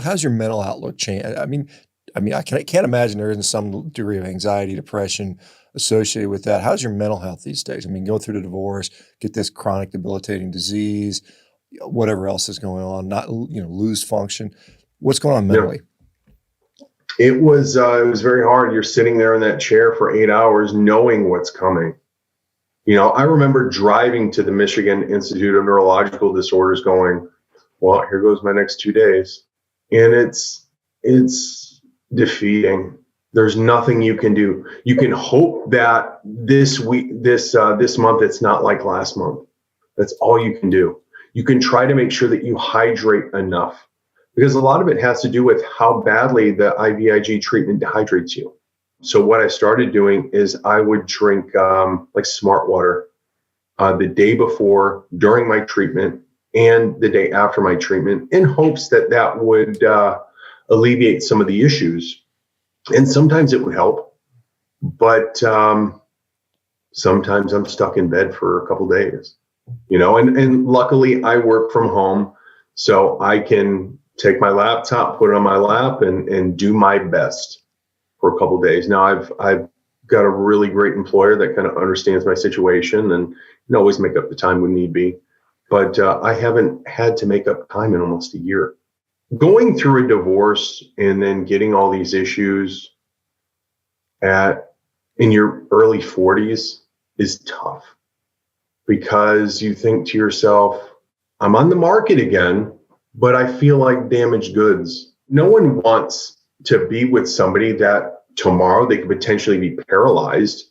how's your mental outlook change? I can't imagine there isn't some degree of anxiety, depression associated with that. How's your mental health these days? I mean, go through the divorce, get this chronic debilitating disease, whatever else is going on, not, lose function. What's going on mentally? It was very hard. You're sitting there in that chair for 8 hours knowing what's coming. I remember driving to the Michigan Institute of Neurological Disorders going, well, here goes my next 2 days. And it's defeating. There's nothing you can do. You can hope that this month, it's not like last month. That's all you can do. You can try to make sure that you hydrate enough, because a lot of it has to do with how badly the IVIG treatment dehydrates you. So what I started doing is I would drink like smart water the day before, during my treatment, and the day after my treatment, in hopes that would alleviate some of the issues. And sometimes it would help, but sometimes I'm stuck in bed for a couple days, and luckily I work from home, so I can take my laptop, put it on my lap, and do my best for a couple days. Now I've got a really great employer that kind of understands my situation and can always make up the time when need be. But I haven't had to make up time in almost a year. Going through a divorce and then getting all these issues in your early 40s is tough, because you think to yourself, I'm on the market again, but I feel like damaged goods. No one wants to be with somebody that tomorrow they could potentially be paralyzed.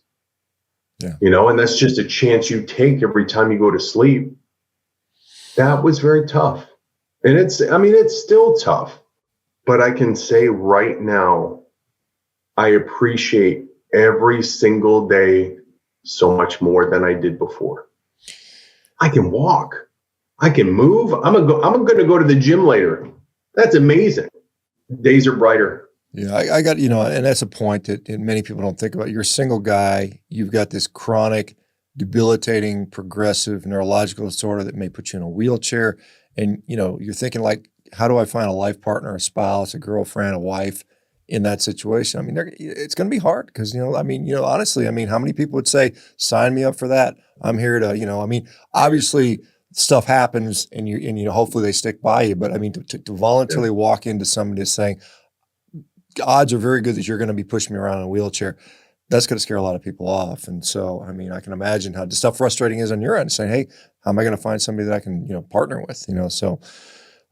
Yeah. And that's just a chance you take every time you go to sleep. That was very tough. And it's still tough, but I can say right now, I appreciate every single day so much more than I did before. I can walk. I can move. I'm going to go to the gym later. That's amazing. Days are brighter. Yeah, I got, and that's a point that many people don't think about. You're a single guy. You've got this chronic, debilitating, progressive neurological disorder that may put you in a wheelchair. And, you're thinking like, how do I find a life partner, a spouse, a girlfriend, a wife in that situation? I mean, it's going to be hard because, honestly, how many people would say, sign me up for that? I'm here to, obviously stuff happens and hopefully they stick by you. But to voluntarily walk into somebody that's saying, odds are very good that you're going to be pushing me around in a wheelchair, that's going to scare a lot of people off. And so, I can imagine how the stuff frustrating is on your end, saying, hey, how am I going to find somebody that I can, partner with, so,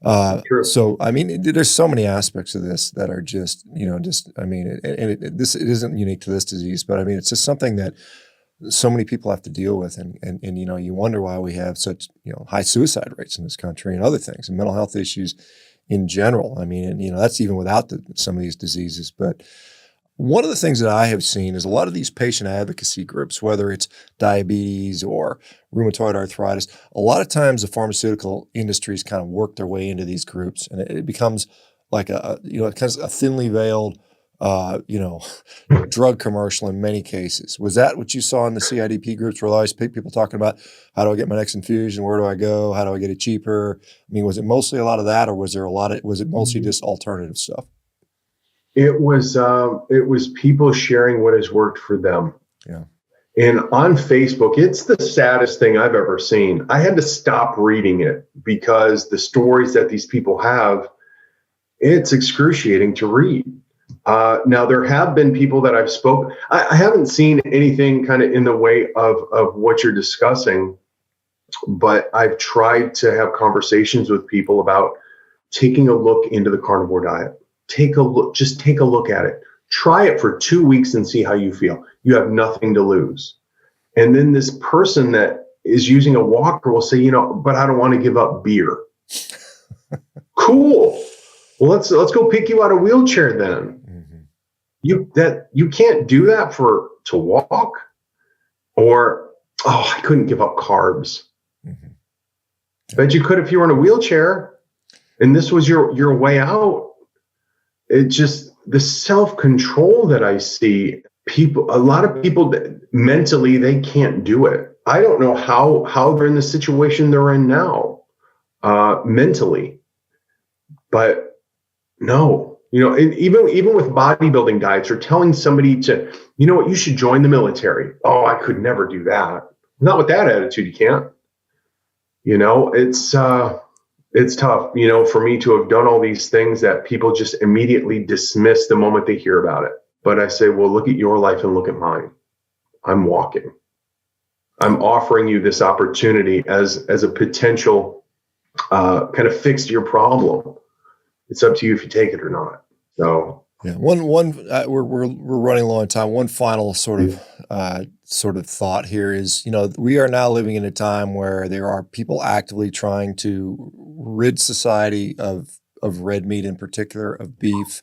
there's so many aspects of this that are just, it isn't unique to this disease, but it's just something that so many people have to deal with. And you wonder why we have such, high suicide rates in this country and other things and mental health issues in general. That's even without some of these diseases. But one of the things that I have seen is a lot of these patient advocacy groups, whether it's diabetes or rheumatoid arthritis, a lot of times the pharmaceutical industries kind of work their way into these groups, and it becomes like a thinly veiled, drug commercial in many cases. Was that what you saw in the CIDP groups, where a lot of people talking about, how do I get my next infusion? Where do I go? How do I get it cheaper? Was it mostly a lot of that, or was it mostly just alternative stuff? It was people sharing what has worked for them. Yeah. And on Facebook, it's the saddest thing I've ever seen. I had to stop reading it because the stories that these people have, it's excruciating to read. Now, there have been people that I've spoken. I haven't seen anything kind of in the way of what you're discussing, but I've tried to have conversations with people about taking a look into the carnivore diet. Just take a look at it. Try it for 2 weeks and see how you feel. You have nothing to lose. And then this person that is using a walker will say, but I don't want to give up beer. Cool. Well, let's go pick you out a wheelchair then. Mm-hmm. You can't do that to walk, or, I couldn't give up carbs. Mm-hmm. Bet you could if you were in a wheelchair and this was your way out. It just, the self-control that I see, a lot of people mentally, they can't do it. I don't know how they're in the situation they're in now, mentally, but No, and even with bodybuilding diets or telling somebody to, you know what, you should join the military. Oh, I could never do that. Not with that attitude, you can't. It's tough, for me to have done all these things that people just immediately dismiss the moment they hear about it. But I say, well, look at your life and look at mine. I'm walking. I'm offering you this opportunity as a potential kind of fix to your problem. It's up to you if you take it or not. So yeah, we're running low on time. One final sort of thought here is, we are now living in a time where there are people actively trying to rid society of red meat, in particular of beef.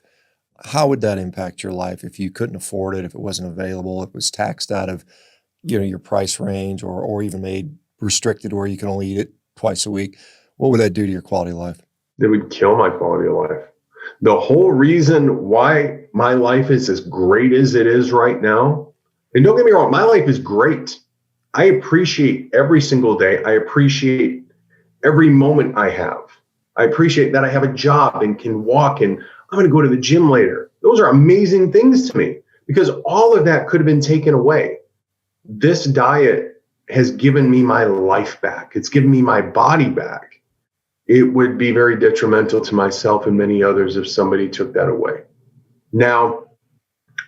How would that impact your life if you couldn't afford it, if it wasn't available, if it was taxed out of your price range, or even made restricted where you can only eat it twice a week? What would that do to your quality of life? It would kill my quality of life. The whole reason why my life is as great as it is right now, and don't get me wrong, my life is great. I appreciate every single day. I appreciate every moment I have. I appreciate that I have a job and can walk, and I'm going to go to the gym later. Those are amazing things to me because all of that could have been taken away. This diet has given me my life back. It's given me my body back. It would be very detrimental to myself and many others if somebody took that away. Now,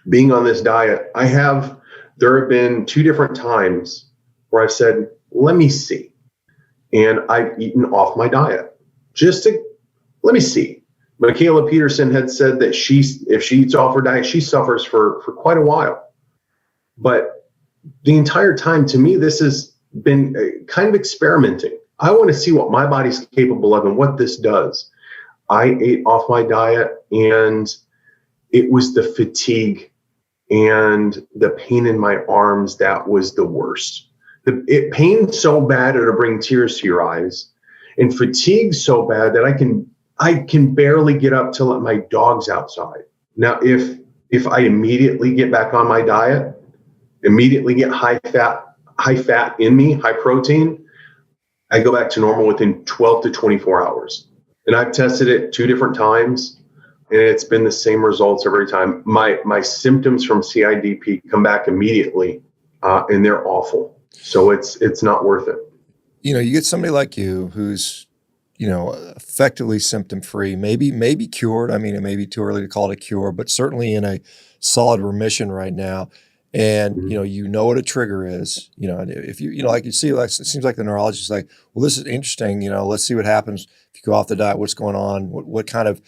being on this diet, there have been 2 different times where I've said, let me see. And I've eaten off my diet just to, let me see. Michaela Peterson had said that if she eats off her diet, she suffers for quite a while. But the entire time, to me, this has been kind of experimenting. I want to see what my body's capable of and what this does. I ate off my diet, and it was the fatigue and the pain in my arms that was the worst. It pained so bad it'll bring tears to your eyes, and fatigue so bad that I can barely get up to let my dogs outside. Now, if I immediately get back on my diet, immediately get high fat in me, high protein, I go back to normal within 12 to 24 hours. And I've tested it 2 different times, and it's been the same results every time. My symptoms from CIDP come back immediately, and they're awful. So it's not worth it. You get somebody like you who's, effectively symptom-free, maybe cured. I mean, it may be too early to call it a cure, but certainly in a solid remission right now. And, you know what a trigger is, if like you see, like, it seems like the neurologist is like, well, this is interesting, let's see what happens if you go off the diet, what's going on, what kind of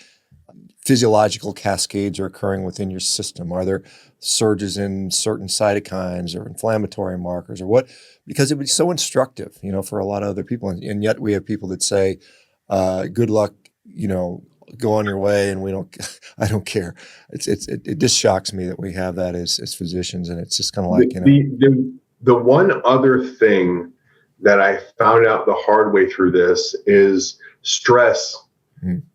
physiological cascades are occurring within your system. Are there surges in certain cytokines or inflammatory markers or what? Because it would be so instructive, for a lot of other people. And yet we have people that say, good luck, go on your way, and I don't care. It just shocks me that we have that as physicians, and it's just kind of like, the one other thing that I found out the hard way through this is stress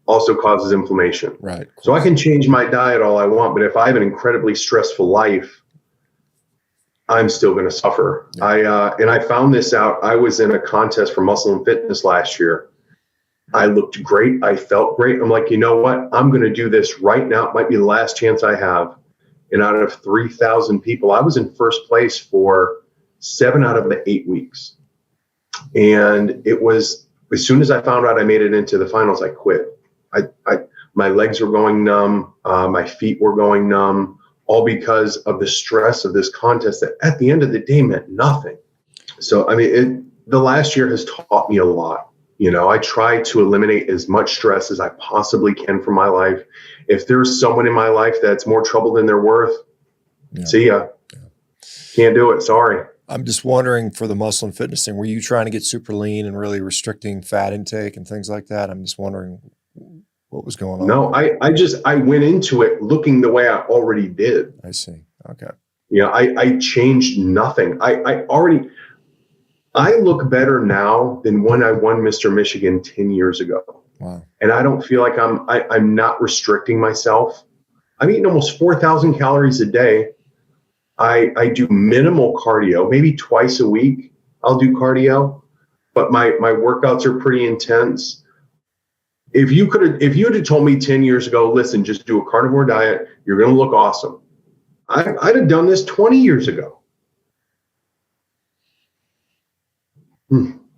also causes inflammation. Right. So I can change my diet all I want, but if I have an incredibly stressful life, I'm still going to suffer. Yeah. And I found this out. I was in a contest for Muscle and Fitness last year. I looked great. I felt great. I'm like, you know what? I'm going to do this right now. It might be the last chance I have. And out of 3,000 people, I was in first place for 7 out of the 8 weeks. And it was, as soon as I found out I made it into the finals, I quit. My legs were going numb. My feet were going numb, all because of the stress of this contest that at the end of the day meant nothing. So, I mean, the last year has taught me a lot. I try to eliminate as much stress as I possibly can from my life. If there's someone in my life that's more trouble than they're worth, see ya. Yeah. Can't do it. Sorry. I'm just wondering, for the muscle and fitness thing, were you trying to get super lean and really restricting fat intake and things like that? I'm just wondering what was going on. No, I went into it looking the way I already did. I see. Okay. I changed nothing. I look better now than when I won Mr. Michigan 10 years ago. Wow. And I don't feel like I'm not restricting myself. I'm eating almost 4,000 calories a day. I do minimal cardio, maybe twice a week. I'll do cardio, but my workouts are pretty intense. If you had have told me 10 years ago, listen, just do a carnivore diet, you're going to look awesome. I'd have done this 20 years ago.